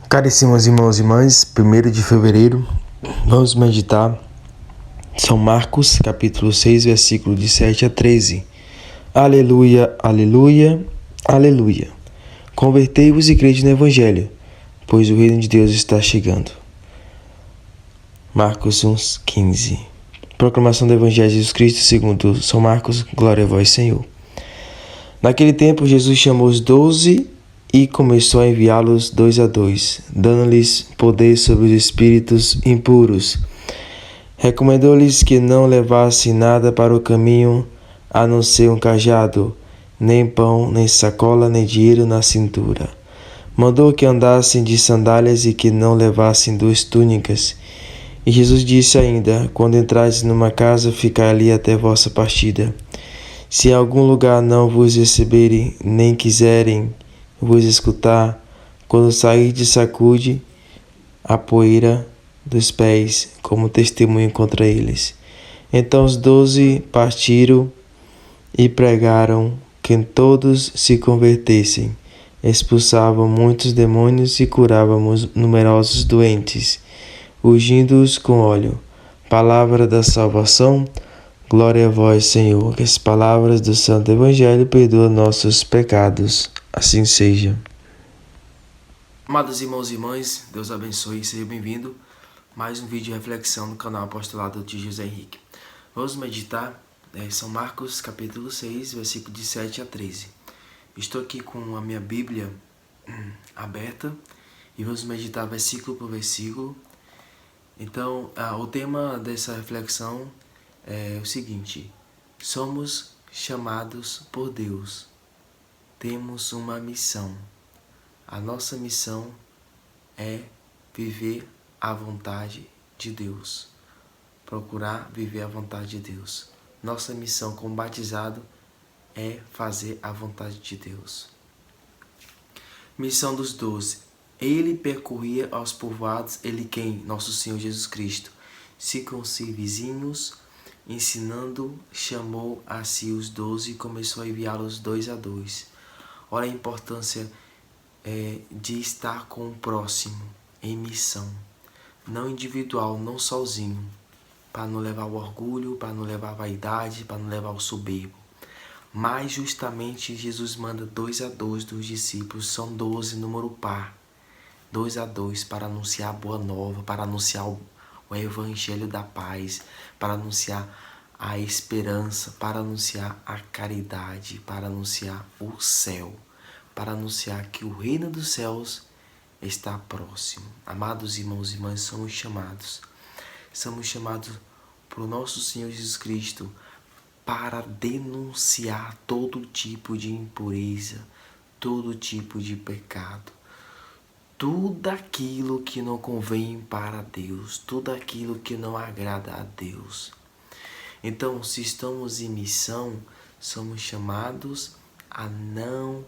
Caríssimos irmãos e irmãs, 1º de fevereiro, vamos meditar São Marcos, capítulo 6, versículo de 7 a 13. Aleluia, aleluia, aleluia. Convertei-vos e crede no Evangelho, pois o reino de Deus está chegando. Marcos 1:15. Proclamação do Evangelho de Jesus Cristo segundo São Marcos, glória a vós, Senhor. Naquele tempo, Jesus chamou os 12 e começou a enviá-los 2 a 2, dando-lhes poder sobre os espíritos impuros. Recomendou-lhes que não levassem nada para o caminho, a não ser um cajado, nem pão, nem sacola, nem dinheiro na cintura. Mandou que andassem de sandálias e que não levassem 2 túnicas. E Jesus disse ainda: quando entrares numa casa, ficai ali até vossa partida. Se em algum lugar não vos receberem, nem quiserem vos escutar, quando sairdes, sacude a poeira dos pés, como testemunho contra eles. Então os 12 partiram e pregaram que todos se convertessem. Expulsavam muitos demônios e curavam numerosos doentes, ungindo-os com óleo. Palavra da salvação. Glória a vós, Senhor. Que as palavras do Santo Evangelho perdoam nossos pecados. Assim seja. Amados irmãos e irmãs, Deus abençoe e seja bem-vindo a mais um vídeo de reflexão no canal Apostolado de José Henrique. Vamos meditar São Marcos, capítulo 6, versículo de 7 a 13. Estou aqui com a minha Bíblia aberta e vamos meditar versículo por versículo. Então, o tema dessa reflexão é o seguinte: somos chamados por Deus, temos uma missão. A nossa missão é viver a vontade de Deus, procurar viver a vontade de Deus. Nossa missão como batizado é fazer a vontade de Deus. Missão dos 12. Ele percorria aos povoados, ele quem? Nosso Senhor Jesus Cristo, circunvizinhos, ensinando, chamou a si os 12 e começou a enviá-los 2 a 2. Olha a importância de estar com o próximo em missão, não individual, não sozinho, para não levar o orgulho, para não levar a vaidade, para não levar o soberbo. Mas justamente Jesus manda 2 a 2 dos discípulos, são 12, número par, 2 a 2 para anunciar a boa nova, para anunciar o evangelho da paz, para anunciar a esperança, para anunciar a caridade, para anunciar o céu, para anunciar que o reino dos céus está próximo. Amados irmãos e irmãs, somos chamados por nosso Senhor Jesus Cristo para denunciar todo tipo de impureza, todo tipo de pecado, tudo aquilo que não convém para Deus, tudo aquilo que não agrada a Deus. Então, se estamos em missão, somos chamados a não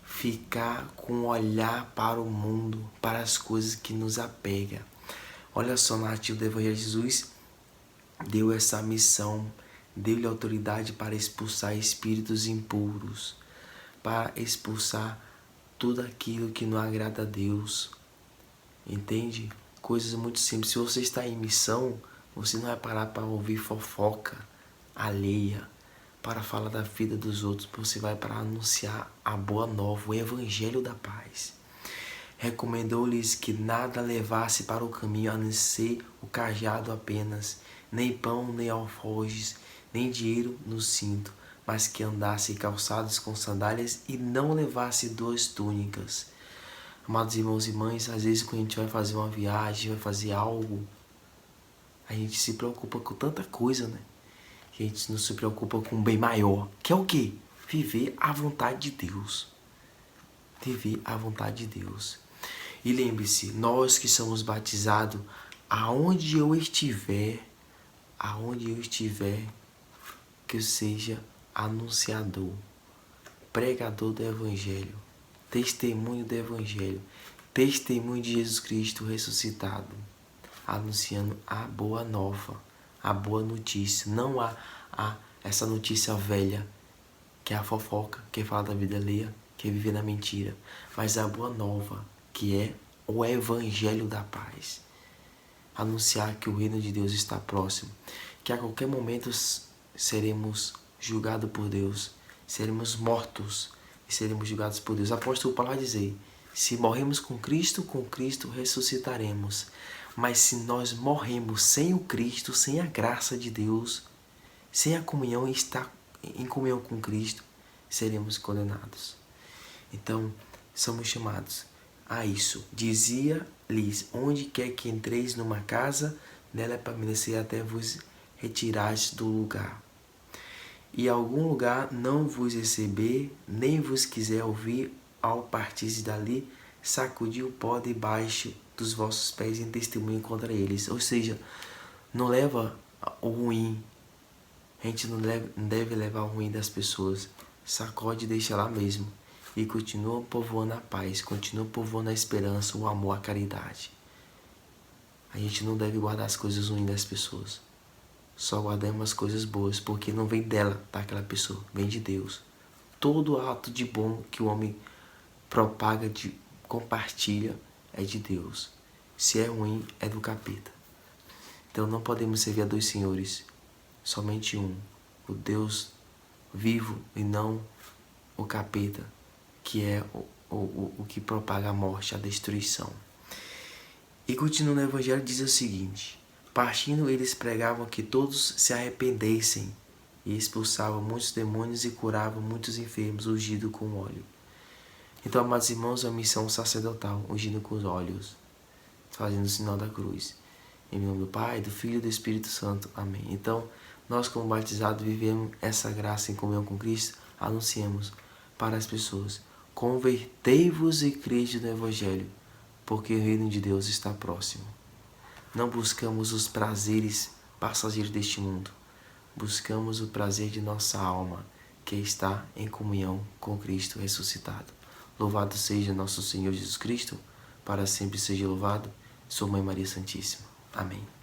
ficar com um olhar para o mundo, para as coisas que nos apegam. Olha só, no artigo do Evangelho de Jesus, deu essa missão, deu-lhe autoridade para expulsar espíritos impuros, para expulsar tudo aquilo que não agrada a Deus. Entende? Coisas muito simples. Se você está em missão, você não vai parar para ouvir fofoca alheia, para falar da vida dos outros. Você vai para anunciar a boa nova, o evangelho da paz. Recomendou-lhes que nada levasse para o caminho, a não ser o cajado apenas, nem pão, nem alforjes, nem dinheiro no cinto, mas que andasse calçados com sandálias e não levasse 2 túnicas. Amados irmãos e irmãs, às vezes quando a gente vai fazer uma viagem, vai fazer algo, a gente se preocupa com tanta coisa, né? Que a gente não se preocupa com um bem maior, que é o quê? Viver a vontade de Deus. Viver a vontade de Deus. E lembre-se, nós que somos batizados, aonde eu estiver, que eu seja anunciador, pregador do Evangelho, testemunho do Evangelho, testemunho de Jesus Cristo ressuscitado, anunciando a boa nova, a boa notícia, não essa notícia velha, que é a fofoca, que fala da vida alheia, que é viver na mentira, mas a boa nova, que é o evangelho da paz. Anunciar que o reino de Deus está próximo, que a qualquer momento seremos julgados por Deus, seremos mortos e seremos julgados por Deus. O apóstolo Paulo vai dizer: se morremos com Cristo ressuscitaremos. Mas se nós morremos sem o Cristo, sem a graça de Deus, sem a comunhão e estar em comunhão com Cristo, seremos condenados. Então, somos chamados a isso. Dizia-lhes: onde quer que entreis numa casa, nela permanecer até vos retirardes do lugar. E algum lugar não vos receber, nem vos quiser ouvir, ao partir dali, sacudir o pó debaixo dos vossos pés em testemunho contra eles. Ou seja, não leva o ruim. A gente não deve levar o ruim das pessoas. Sacode e deixa lá mesmo. E continua povoando a paz, continua povoando a esperança, o amor, a caridade. A gente não deve guardar as coisas ruins das pessoas. Só guardamos as coisas boas, porque não vem dela, daquela pessoa, vem de Deus. Todo ato de bom que o homem propaga, compartilha, é de Deus. Se é ruim, é do capeta. Então não podemos servir a dois senhores, somente um, o Deus vivo e não o capeta, que é o que propaga a morte, a destruição. E continuando no Evangelho, diz o seguinte: partindo, eles pregavam que todos se arrependessem, e expulsavam muitos demônios e curavam muitos enfermos, ungindo com óleo. Então, amados irmãos, a missão sacerdotal, ungindo com os olhos, fazendo o sinal da cruz. Em nome do Pai, do Filho e do Espírito Santo. Amém. Então, nós como batizados vivemos essa graça em comunhão com Cristo, anunciamos para as pessoas: convertei-vos e crede no Evangelho, porque o reino de Deus está próximo. Não buscamos os prazeres passageiros deste mundo, buscamos o prazer de nossa alma, que está em comunhão com Cristo ressuscitado. Louvado seja nosso Senhor Jesus Cristo, para sempre seja louvado, Sua Mãe Maria Santíssima. Amém.